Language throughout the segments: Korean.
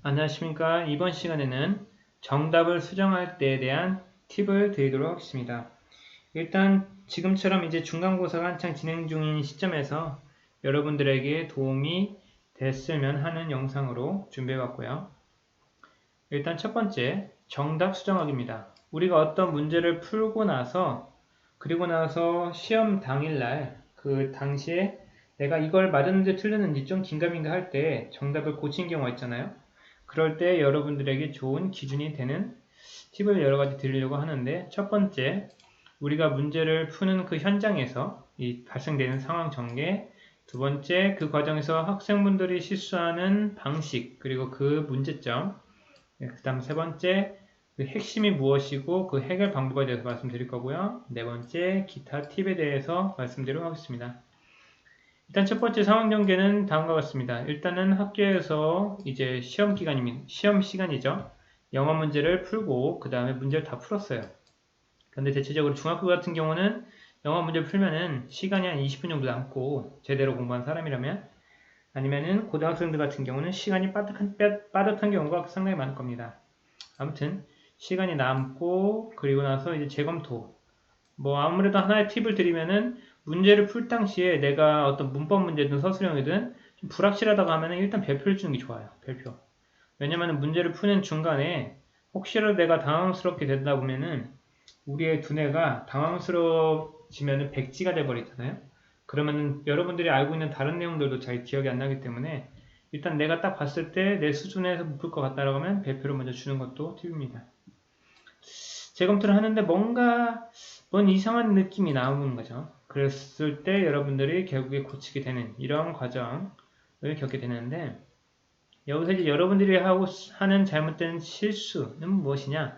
안녕하십니까. 이번 시간에는 정답을 수정할 때에 대한 팁을 드리도록 하겠습니다. 일단 지금처럼 이제 중간고사가 한창 진행 중인 시점에서 여러분들에게 도움이 됐으면 하는 영상으로 준비해봤고요. 일단 첫 번째, 정답 수정하기입니다. 우리가 어떤 문제를 풀고 나서 그리고 나서 시험 당일날 그 당시에 내가 이걸 맞았는지 틀렸는지 좀 긴가민가 할 때 정답을 고친 경우가 있잖아요. 그럴 때 여러분들에게 좋은 기준이 되는 팁을 여러 가지 드리려고 하는데, 첫 번째, 우리가 문제를 푸는 그 현장에서 이 발생되는 상황 전개, 두 번째, 그 과정에서 학생분들이 실수하는 방식, 그리고 그 문제점, 그 다음 세 번째, 그 핵심이 무엇이고 그 해결 방법에 대해서 말씀드릴 거고요. 네 번째, 기타 팁에 대해서 말씀드리도록 하겠습니다. 일단 첫 번째 상황 전개는 다음과 같습니다. 일단은 학교에서 이제 시험 시간이죠. 영어 문제를 풀고 그 다음에 문제를 다 풀었어요. 근데 대체적으로 중학교 같은 경우는 영어 문제를 풀면은 시간이 한 20분 정도 남고, 제대로 공부한 사람이라면, 아니면은 고등학생들 같은 경우는 시간이 빠듯한 경우가 상당히 많을 겁니다. 아무튼 시간이 남고, 그리고 나서 이제 재검토, 아무래도 하나의 팁을 드리면은, 문제를 풀 당시에 내가 어떤 문법 문제든 서술형이든 좀 불확실하다고 하면은 일단 별표를 주는 게 좋아요. 별표. 왜냐면은 문제를 푸는 중간에 혹시라도 내가 당황스럽게 된다 보면은 우리의 두뇌가 당황스러워지면은 백지가 돼버리잖아요. 그러면은 여러분들이 알고 있는 다른 내용들도 잘 기억이 안 나기 때문에 일단 내가 딱 봤을 때 내 수준에서 묶을 것 같다라고 하면 별표를 먼저 주는 것도 팁입니다. 재검토를 하는데 뭔 이상한 느낌이 나오는 거죠. 그랬을 때 여러분들이 결국에 고치게 되는 이런 과정을 겪게 되는데, 여기서 이제 여러분들이 하는 잘못된 실수는 무엇이냐?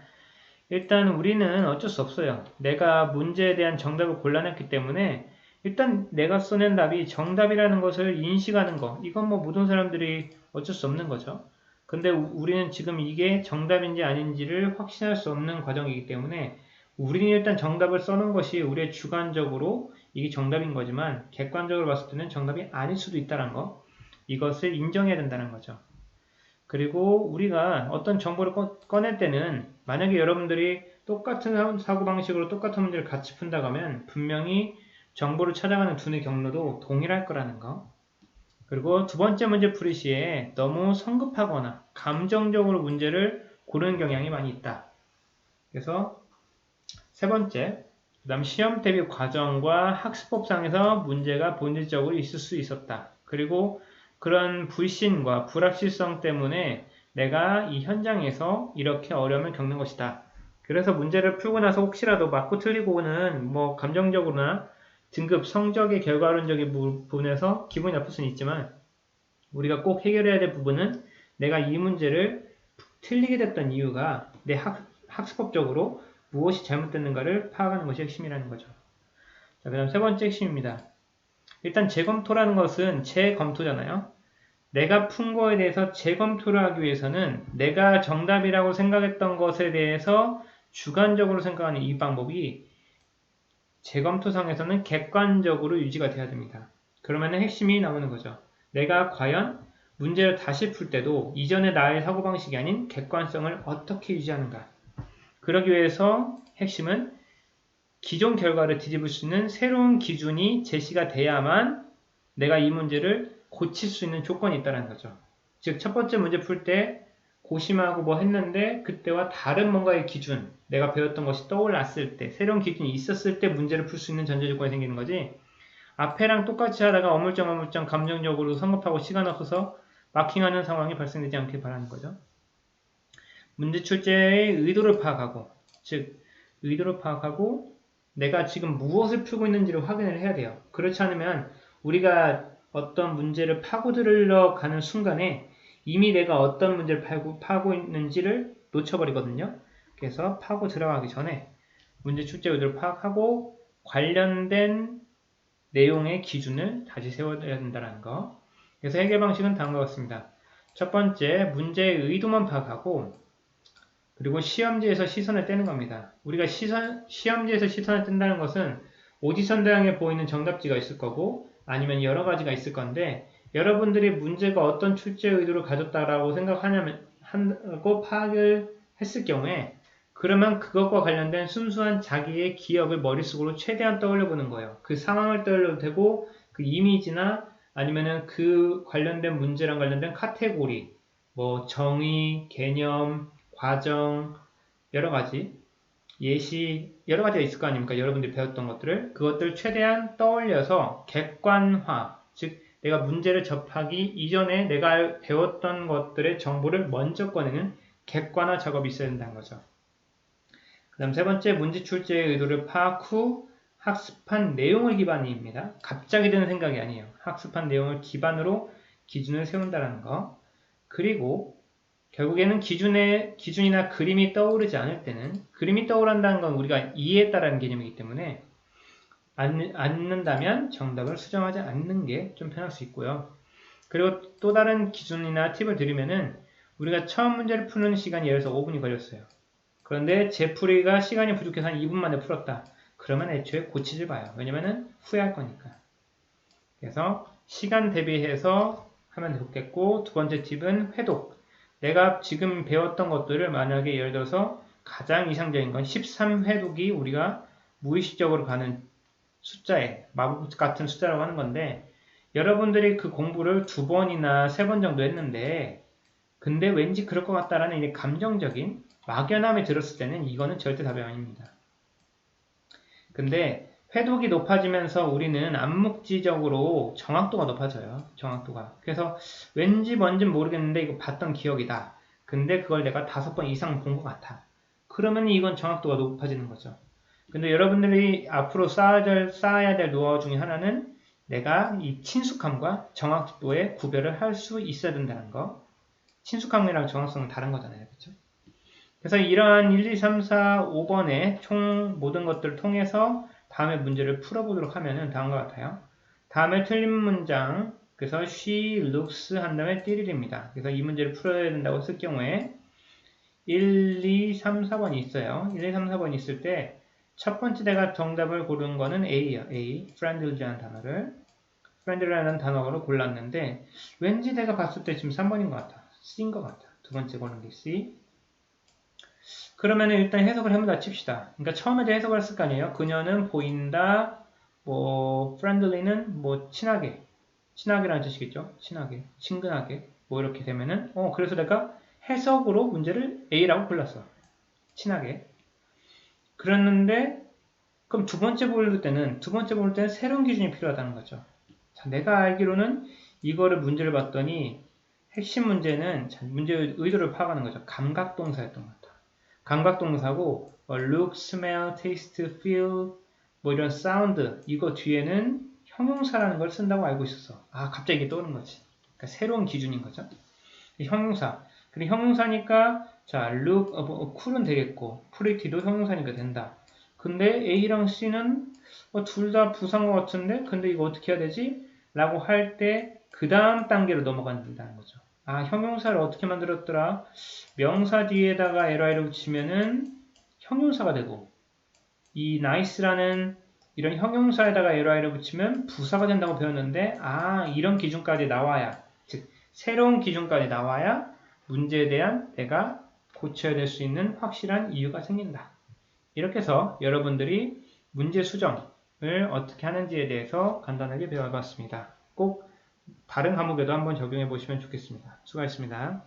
일단 우리는 어쩔 수 없어요. 내가 문제에 대한 정답을 골라냈기 때문에 일단 내가 써낸 답이 정답이라는 것을 인식하는 거, 이건 모든 사람들이 어쩔 수 없는 거죠. 근데 우리는 지금 이게 정답인지 아닌지를 확신할 수 없는 과정이기 때문에 우리는 일단 정답을 써놓은 것이 우리의 주관적으로 이게 정답인 거지만 객관적으로 봤을 때는 정답이 아닐 수도 있다는 거, 이것을 인정해야 된다는 거죠. 그리고 우리가 어떤 정보를 꺼낼 때는 만약에 여러분들이 똑같은 사고방식으로 똑같은 문제를 같이 푼다고 하면 분명히 정보를 찾아가는 두뇌 경로도 동일할 거라는 거. 그리고 두 번째 문제 풀이 시에 너무 성급하거나 감정적으로 문제를 고르는 경향이 많이 있다. 그래서 세 번째, 그 다음 시험 대비 과정과 학습법상에서 문제가 본질적으로 있을 수 있었다. 그리고 그런 불신과 불확실성 때문에 내가 이 현장에서 이렇게 어려움을 겪는 것이다. 그래서 문제를 풀고 나서 혹시라도 맞고 틀리고는 감정적으로나 등급 성적의 결과론적인 부분에서 기분이 나쁠 수는 있지만, 우리가 꼭 해결해야 될 부분은 내가 이 문제를 틀리게 됐던 이유가 내 학습법적으로 무엇이 잘못됐는가를 파악하는 것이 핵심이라는 거죠. 자, 그 다음 세 번째 핵심입니다. 일단 재검토라는 것은 재검토잖아요. 내가 푼 거에 대해서 재검토를 하기 위해서는 내가 정답이라고 생각했던 것에 대해서 주관적으로 생각하는 이 방법이 재검토상에서는 객관적으로 유지가 돼야 됩니다. 그러면 핵심이 나오는 거죠. 내가 과연 문제를 다시 풀 때도 이전의 나의 사고방식이 아닌 객관성을 어떻게 유지하는가. 그러기 위해서 핵심은 기존 결과를 뒤집을 수 있는 새로운 기준이 제시가 돼야만 내가 이 문제를 고칠 수 있는 조건이 있다는 거죠. 즉, 첫 번째 문제 풀 때 고심하고 했는데 그때와 다른 뭔가의 기준, 내가 배웠던 것이 떠올랐을 때, 새로운 기준이 있었을 때 문제를 풀 수 있는 전제 조건이 생기는 거지, 앞에랑 똑같이 하다가 어물쩡 감정적으로 성급하고 시간 없어서 마킹하는 상황이 발생되지 않길 바라는 거죠. 문제 출제의 의도를 파악하고, 즉 의도를 파악하고 내가 지금 무엇을 풀고 있는지를 확인을 해야 돼요. 그렇지 않으면 우리가 어떤 문제를 파고들러 가는 순간에 이미 내가 어떤 문제를 파고 있는지를 놓쳐버리거든요. 그래서 파고 들어가기 전에 문제 출제 의도를 파악하고 관련된 내용의 기준을 다시 세워야 된다는 거. 그래서 해결 방식은 다음과 같습니다. 첫 번째, 문제의 의도만 파악하고, 그리고 시험지에서 시선을 떼는 겁니다. 우리가 시험지에서 시선을 뗀다는 것은 오디션 대항에 보이는 정답지가 있을 거고, 아니면 여러 가지가 있을 건데, 여러분들이 문제가 어떤 출제 의도를 가졌다라고 생각하냐면 한다고 파악을 했을 경우에 그러면 그것과 관련된 순수한 자기의 기억을 머릿속으로 최대한 떠올려 보는 거예요. 그 상황을 떠올려도 되고 그 이미지나 아니면은 그 관련된 문제랑 관련된 카테고리, 뭐 정의, 개념, 과정, 여러 가지 예시, 여러 가지가 있을 거 아닙니까? 여러분들이 배웠던 것들을 그것들을 최대한 떠올려서 객관화, 즉 내가 문제를 접하기 이전에 내가 배웠던 것들의 정보를 먼저 꺼내는 객관화 작업이 있어야 된다는 거죠. 그 다음 세 번째, 문제 출제의 의도를 파악 후 학습한 내용을 기반입니다. 갑자기 드는 생각이 아니에요. 학습한 내용을 기반으로 기준을 세운다는 거. 그리고 결국에는 기준이나 그림이 떠오르지 않을 때는 그림이 떠오른다는 건 우리가 이해했다라는 개념이기 때문에 않는다면 정답을 수정하지 않는 게 좀 편할 수 있고요. 그리고 또 다른 기준이나 팁을 드리면은 우리가 처음 문제를 푸는 시간이 예를 들어서 5분이 걸렸어요. 그런데 재풀이가 시간이 부족해서 한 2분 만에 풀었다. 그러면 애초에 고치지 마요. 왜냐면은 후회할 거니까. 그래서 시간 대비해서 하면 좋겠고 두 번째 팁은 회독. 내가 지금 배웠던 것들을 만약에 예를 들어서 가장 이상적인 건 13회독이 우리가 무의식적으로 가는 숫자에 마법 같은 숫자라고 하는 건데 여러분들이 그 공부를 2번이나 3번 정도 했는데 근데 왠지 그럴 것 같다라는 감정적인 막연함이 들었을 때는 이거는 절대 답이 아닙니다. 근데 회독이 높아지면서 우리는 암묵지적으로 정확도가 높아져요. 정확도가. 그래서 왠지 뭔진 모르겠는데 이거 봤던 기억이다. 근데 그걸 내가 5번 이상 본 것 같아. 그러면 이건 정확도가 높아지는 거죠. 근데 여러분들이 앞으로 쌓아야 될 노하우 중에 하나는 내가 이 친숙함과 정확도의 구별을 할 수 있어야 된다는 거. 친숙함이랑 정확성은 다른 거잖아요. 그렇죠? 그래서 이러한 1, 2, 3, 4, 5번의 총 모든 것들을 통해서 다음에 문제를 풀어보도록 하면은 다음과 같아요. 다음에 틀린 문장, 그래서 she looks 한 다음에 띠리입니다. 그래서 이 문제를 풀어야 된다고 쓸 경우에 1, 2, 3, 4번이 있어요. 1, 2, 3, 4번이 있을 때 첫 번째 내가 정답을 고른 거는 A예요. A, friendly라는 단어를. friendly라는 단어를 골랐는데 왠지 내가 봤을 때 지금 3번인 것 같아. C인 것 같아. 두 번째 고른 게 C. 그러면 일단 해석을 해보자 칩시다. 그러니까 처음에 해석을 했을 거 아니에요. 그녀는 보인다, 뭐 friendly는 뭐 친하게라는 뜻이겠죠. 친하게, 친근하게 뭐 이렇게 되면은 그래서 내가 해석으로 문제를 A라고 골랐어. 친하게. 그랬는데 그럼 두 번째 볼 때는 새로운 기준이 필요하다는 거죠. 자, 내가 알기로는 이거를 문제를 봤더니 핵심 문제는 문제의 의도를 파악하는 거죠. 감각동사였던 것 같아. 감각동사고 look, smell, taste, feel 뭐 이런 사운드 이거 뒤에는 형용사라는 걸 쓴다고 알고 있었어. 아 갑자기 이게 떠오르는 거지. 그러니까 새로운 기준인 거죠. 형용사. 그리고 형용사니까 자 look, cool은 되겠고 pretty도 형용사니까 된다. 근데 A랑 C는 둘 다 부사인 것 같은데 근데 이거 어떻게 해야 되지? 라고 할 때 그 다음 단계로 넘어간다는 거죠. 아 형용사를 어떻게 만들었더라? 명사 뒤에다가 LI를 붙이면은 형용사가 되고 이 nice라는 이런 형용사에다가 LI를 붙이면 부사가 된다고 배웠는데 아 이런 기준까지 나와야 즉 새로운 기준까지 나와야 문제에 대한 내가 고쳐야 될 수 있는 확실한 이유가 생긴다. 이렇게 해서 여러분들이 문제 수정을 어떻게 하는지에 대해서 간단하게 배워봤습니다. 꼭 다른 과목에도 한번 적용해 보시면 좋겠습니다. 수고하셨습니다.